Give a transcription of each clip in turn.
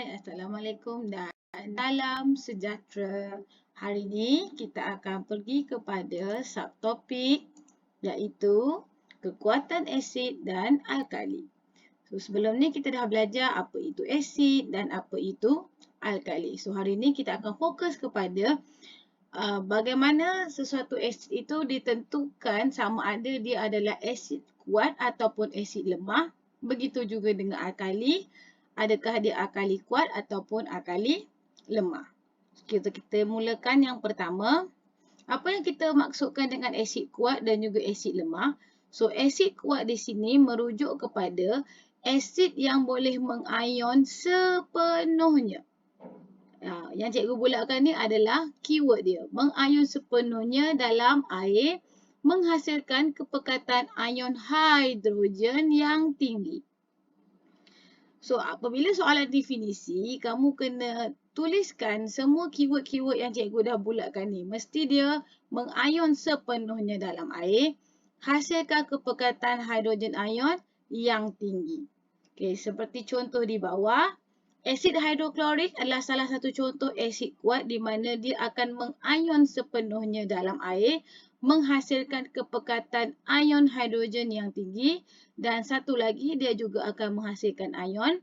Hai, Assalamualaikum dan salam sejahtera. Hari ini kita akan pergi kepada subtopik iaitu kekuatan asid dan alkali. So, sebelum ni kita dah belajar apa itu asid dan apa itu alkali. So, hari ini kita akan fokus kepada bagaimana sesuatu asid itu ditentukan sama ada dia adalah asid kuat ataupun asid lemah. Begitu juga dengan alkali. Adakah dia alkali kuat ataupun alkali lemah? Kita mulakan yang pertama. Apa yang kita maksudkan dengan asid kuat dan juga asid lemah? So, asid kuat di sini merujuk kepada asid yang boleh mengayon sepenuhnya. Yang cikgu bulatkan ni adalah keyword dia. Mengayon sepenuhnya dalam air menghasilkan kepekatan ion hidrogen yang tinggi. So, apabila soalan definisi, kamu kena tuliskan semua keyword-keyword yang cikgu dah bulatkan ni. Mesti dia mengayon sepenuhnya dalam air, hasilkan kepekatan hidrogen ion yang tinggi. Okey, seperti contoh di bawah, asid hidroklorik adalah salah satu contoh asid kuat di mana dia akan mengayon sepenuhnya dalam air, menghasilkan kepekatan ion hidrogen yang tinggi, dan satu lagi dia juga akan menghasilkan ion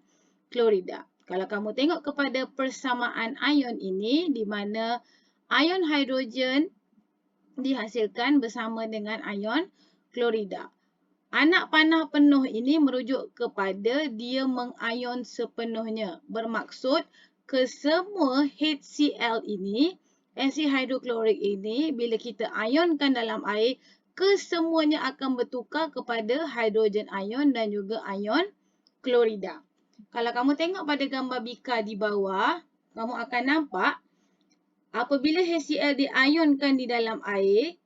klorida. Kalau kamu tengok kepada persamaan ion ini di mana ion hidrogen dihasilkan bersama dengan ion klorida. Anak panah penuh ini merujuk kepada dia mengayon sepenuhnya. Bermaksud kesemua HCl ini, asid hidroklorik ini, bila kita ionkan dalam air, kesemuanya akan bertukar kepada hidrogen ion dan juga ion klorida. Kalau kamu tengok pada gambar bika di bawah, kamu akan nampak apabila HCl diionkan di dalam air,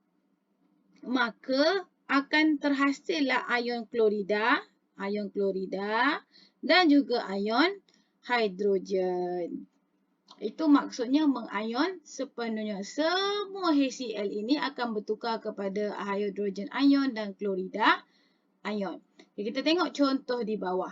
maka akan terhasillah ion klorida dan juga ion hidrogen. Itu maksudnya mengayon sepenuhnya. Semua HCl ini akan bertukar kepada hidrogen ion dan klorida ion. Kita tengok contoh di bawah.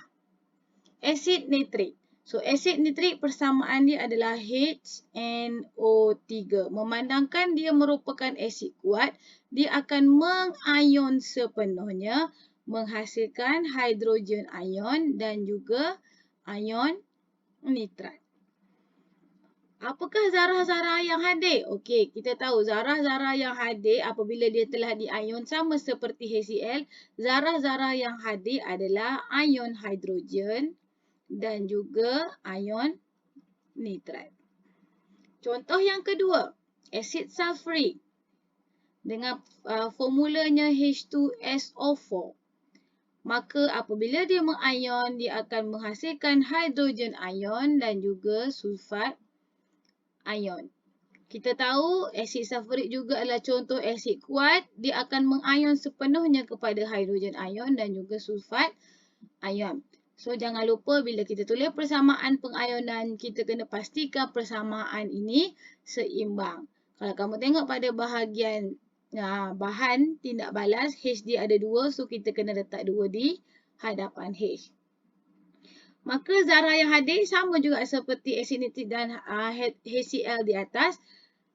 Asid nitrik. So, asid nitrik persamaan dia adalah HNO3. Memandangkan dia merupakan asid kuat, dia akan mengayon sepenuhnya, menghasilkan hidrogen ion dan juga ion nitrat. Apakah zarah-zarah yang hadir? Okey, kita tahu zarah-zarah yang hadir apabila dia telah diion sama seperti HCl, zarah-zarah yang hadir adalah ion hidrogen dan juga ion nitrat. Contoh yang kedua, asid sulfurik dengan formulanya H2SO4. Maka apabila dia mengayon, dia akan menghasilkan hidrogen ion dan juga sulfat ion. Kita tahu asid sulfurik juga adalah contoh asid kuat. Dia akan mengayon sepenuhnya kepada hidrogen ion dan juga sulfat ion. So, jangan lupa bila kita tulis persamaan pengayonan, kita kena pastikan persamaan ini seimbang. Kalau kamu tengok pada bahagian bahan tindak balas, H dia ada 2, so kita kena letak 2 di hadapan H. Maka zarah yang hadir sama juga seperti asid nitrik dan HCl di atas.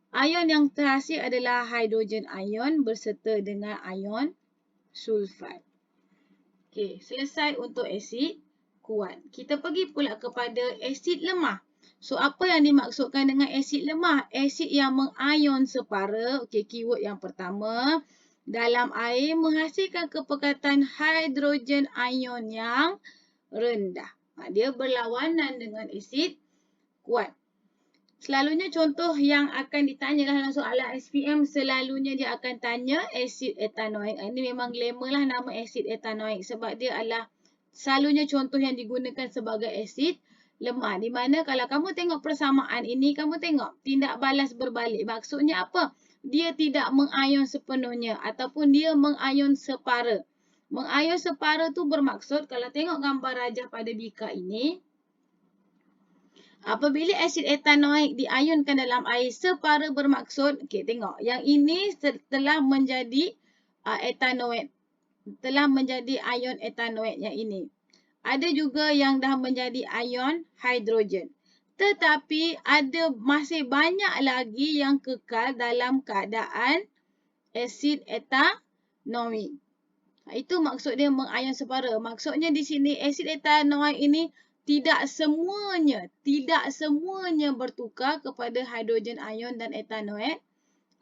Ion yang terhasil adalah hidrogen ion berserta dengan ion sulfat. Okey, selesai untuk asid kuat. Kita pergi pula kepada asid lemah. So, apa yang dimaksudkan dengan asid lemah? Asid yang mengayon separa, okey, keyword yang pertama, dalam air menghasilkan kepekatan hidrogen ion yang rendah. Dia berlawanan dengan asid kuat. Selalunya contoh yang akan ditanya dalam soalan SPM, selalunya dia akan tanya asid etanoik. Ini memang glamour lah nama asid etanoik sebab dia adalah selalunya contoh yang digunakan sebagai asid lemah. Di mana kalau kamu tengok persamaan ini, kamu tengok tindak balas berbalik. Maksudnya apa? Dia tidak mengayon sepenuhnya ataupun dia mengayon separa. Mengayon separa tu bermaksud kalau tengok gambar rajah pada bika ini, apabila asid etanoik diionkan dalam air separa bermaksud, okey tengok, yang ini telah menjadi etanoik, telah menjadi ion etanoik yang ini. Ada juga yang dah menjadi ion hidrogen. Tetapi ada masih banyak lagi yang kekal dalam keadaan asid etanoik. Itu maksud dia mengion separa. Maksudnya di sini asid etanoik ini tidak semuanya bertukar kepada hidrogen ion dan etanoik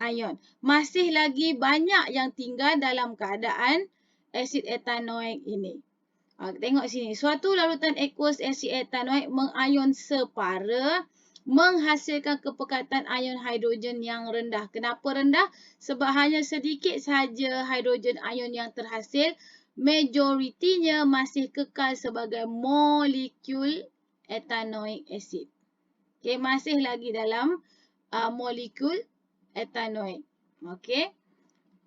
ion. Masih lagi banyak yang tinggal dalam keadaan asid etanoik ini. Tengok sini, suatu larutan aqueous asid etanoik mengion separa menghasilkan kepekatan ion hidrogen yang rendah. Kenapa rendah? Sebab hanya sedikit sahaja hidrogen ion yang terhasil, majoritinya masih kekal sebagai molekul etanoik asid. Okay, masih lagi dalam molekul etanoik. Okay,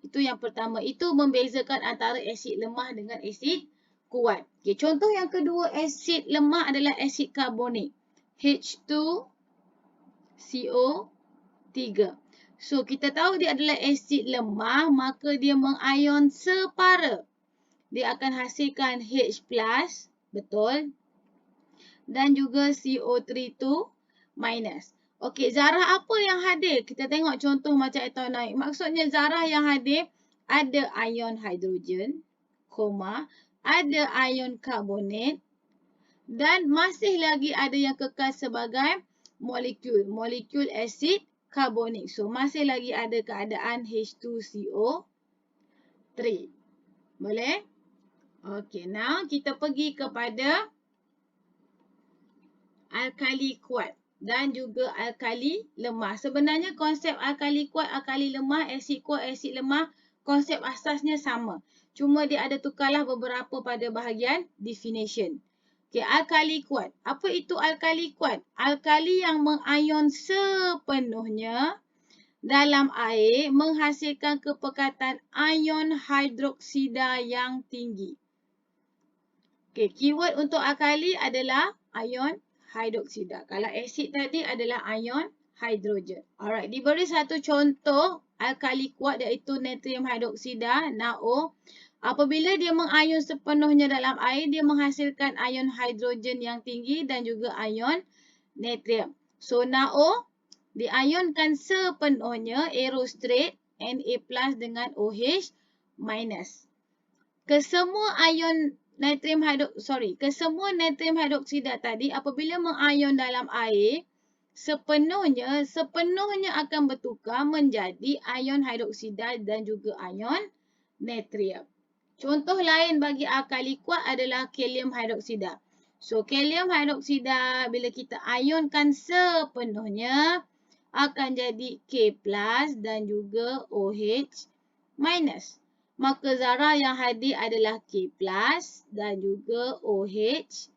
itu yang pertama. Itu membezakan antara asid lemah dengan asid kuat. Okay, contoh yang kedua asid lemah adalah asid karbonik. H2CO3. So, kita tahu dia adalah asid lemah, maka dia mengion separa. Dia akan hasilkan H+, betul. Dan juga CO3 tu minus. Okey, zarah apa yang hadir? Kita tengok contoh macam etanoik. Maksudnya zarah yang hadir ada ion hidrogen, ada ion karbonat dan masih lagi ada yang kekal sebagai molekul asid karbonik. So, masih lagi ada keadaan H2CO3. Boleh? Okey, now kita pergi kepada alkali kuat dan juga alkali lemah. Sebenarnya konsep alkali kuat, alkali lemah, asid kuat, asid lemah, konsep asasnya sama. Cuma dia ada tukarlah beberapa pada bahagian definition. Okay, alkali kuat. Apa itu alkali kuat? Alkali yang mengion sepenuhnya dalam air menghasilkan kepekatan ion hidroksida yang tinggi. Okay, keyword untuk alkali adalah ion hidroksida. Kalau asid tadi adalah ion hidrogen. Alright, diberi satu contoh alkali kuat iaitu natrium hidroksida, NaO. Apabila dia mengion sepenuhnya dalam air, dia menghasilkan ion hidrogen yang tinggi dan juga ion natrium. So, NaO diionkan sepenuhnya, arrow straight, Na+ dengan OH-. Kesemua natrium hidroksida tadi apabila mengion dalam air, sepenuhnya akan bertukar menjadi ion hidroksida dan juga ion natrium. Contoh lain bagi alkali kuat adalah kalium hidroksida. So, kalium hidroksida bila kita ionkan sepenuhnya akan jadi K+ dan juga OH-. Maka zarah yang hadir adalah K+ dan juga OH-.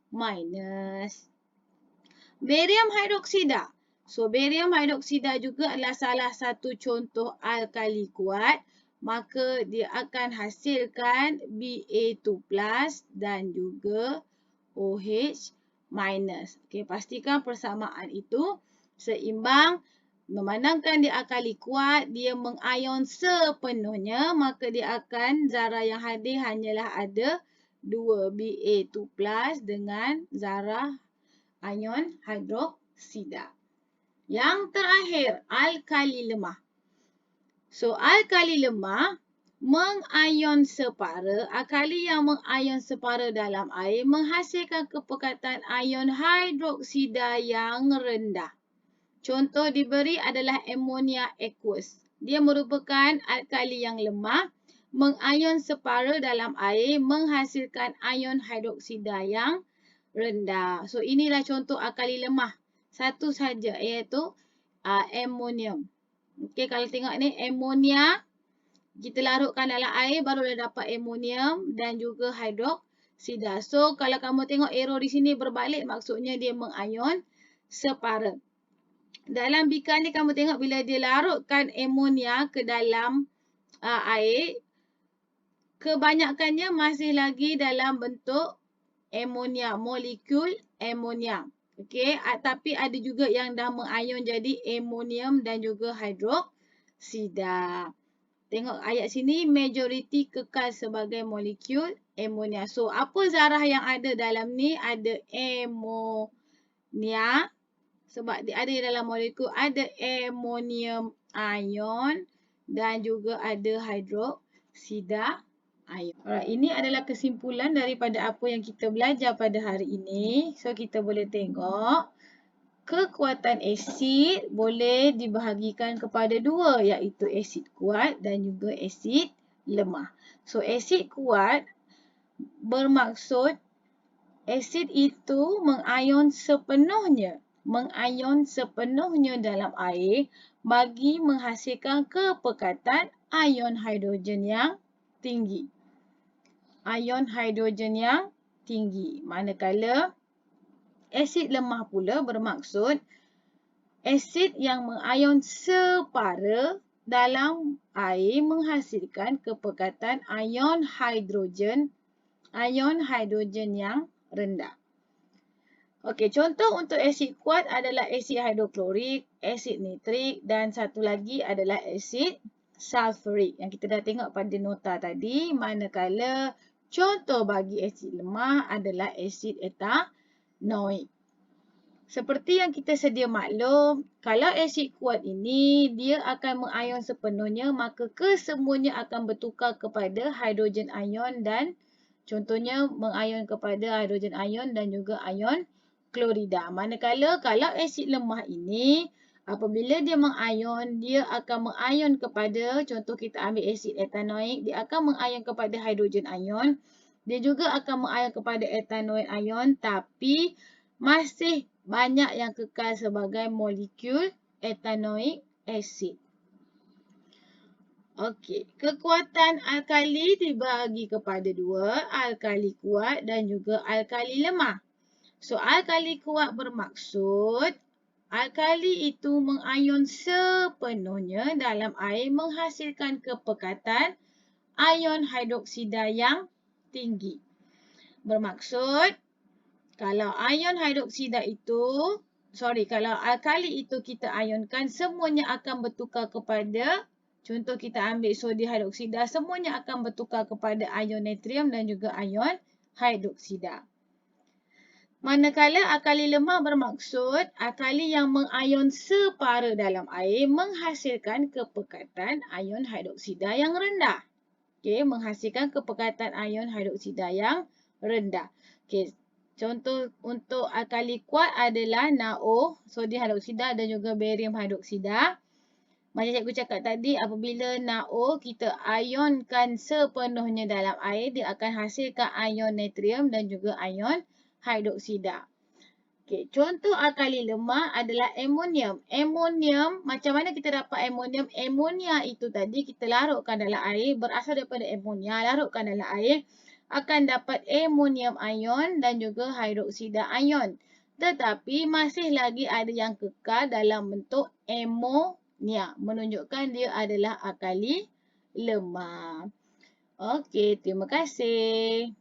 Barium hidroksida. So, barium hidroksida juga adalah salah satu contoh alkali kuat. Maka dia akan hasilkan Ba2+ dan juga OH-. Okey, pastikan persamaan itu seimbang. Memandangkan dia alkali kuat, dia mengion sepenuhnya, maka dia akan zarah yang hadir hanyalah ada 2 Ba2+ dengan zarah ion hidroksida. Yang terakhir, alkali lemah. So, alkali lemah mengion separa. Alkali yang mengion separa dalam air menghasilkan kepekatan ion hidroksida yang rendah. Contoh diberi adalah ammonia aqueous. Dia merupakan alkali yang lemah, mengion separa dalam air, menghasilkan ion hidroksida yang rendah. So, inilah contoh alkali lemah. Satu saja iaitu ammonium. Okey, kalau tengok ni ammonia, kita larutkan dalam air baru dah dapat ammonium dan juga hidroksida. So, kalau kamu tengok arrow di sini berbalik, maksudnya dia mengion separa. Dalam bikar ni kamu tengok bila dia larutkan ammonia ke dalam air, kebanyakannya masih lagi dalam bentuk ammonia, molekul ammonia. Okey, tapi ada juga yang dah mengion jadi ammonium dan juga hidroksida. Tengok ayat sini, majoriti kekal sebagai molekul amonia. So, apa zarah yang ada dalam ni? Ada amonia. Sebab dia ada dalam molekul, ada ammonium ion dan juga ada hidroksida ion. Alright, ini adalah kesimpulan daripada apa yang kita belajar pada hari ini. So, kita boleh tengok kekuatan asid boleh dibahagikan kepada dua, iaitu asid kuat dan juga asid lemah. So, asid kuat bermaksud asid itu mengayon sepenuhnya dalam air bagi menghasilkan kepekatan ion hidrogen yang tinggi. Manakala asid lemah pula bermaksud asid yang mengayon separa dalam air menghasilkan kepekatan ion hidrogen yang rendah. Okey, contoh untuk asid kuat adalah asid hidroklorik, asid nitrik dan satu lagi adalah asid sulfurik yang kita dah tengok pada nota tadi. Manakala contoh bagi asid lemah adalah asid etanoik. Seperti yang kita sedia maklum, kalau asid kuat ini dia akan mengayon sepenuhnya, maka kesemuanya akan bertukar kepada hidrogen ion dan contohnya mengayon kepada hidrogen ion dan juga ion klorida. Manakala kalau asid lemah ini apabila dia mengayon, dia akan mengayon kepada, contoh kita ambil asid etanoik, dia akan mengayon kepada hidrogen ion. Dia juga akan mengayon kepada etanoik ion, tapi masih banyak yang kekal sebagai molekul etanoik asid. Okey, kekuatan alkali dibagi kepada dua, alkali kuat dan juga alkali lemah. So, alkali kuat bermaksud alkali itu mengayon sepenuhnya dalam air menghasilkan kepekatan ion hidroksida yang tinggi. Bermaksud kalau alkali itu kita ayonkan, semuanya akan bertukar kepada, contoh kita ambil sodium hidroksida, semuanya akan bertukar kepada ion natrium dan juga ion hidroksida. Manakala alkali lemah bermaksud alkali yang mengayon separa dalam air menghasilkan kepekatan ion hidroksida yang rendah. Okey, menghasilkan kepekatan ion hidroksida yang rendah. Okey, contoh untuk alkali kuat adalah NaO, sodium hidroksida dan juga barium hidroksida. Macam cikgu cakap tadi, apabila NaO kita ayonkan sepenuhnya dalam air, dia akan hasilkan ion natrium dan juga ion hidroksida. Okey, contoh alkali lemah adalah amonium. Amonium, macam mana kita dapat amonium? Amonia itu tadi kita larutkan dalam air, berasal daripada amonia, larutkan dalam air, akan dapat amonium ion dan juga hidroksida ion. Tetapi masih lagi ada yang kekal dalam bentuk amonia, menunjukkan dia adalah alkali lemah. Okey, terima kasih.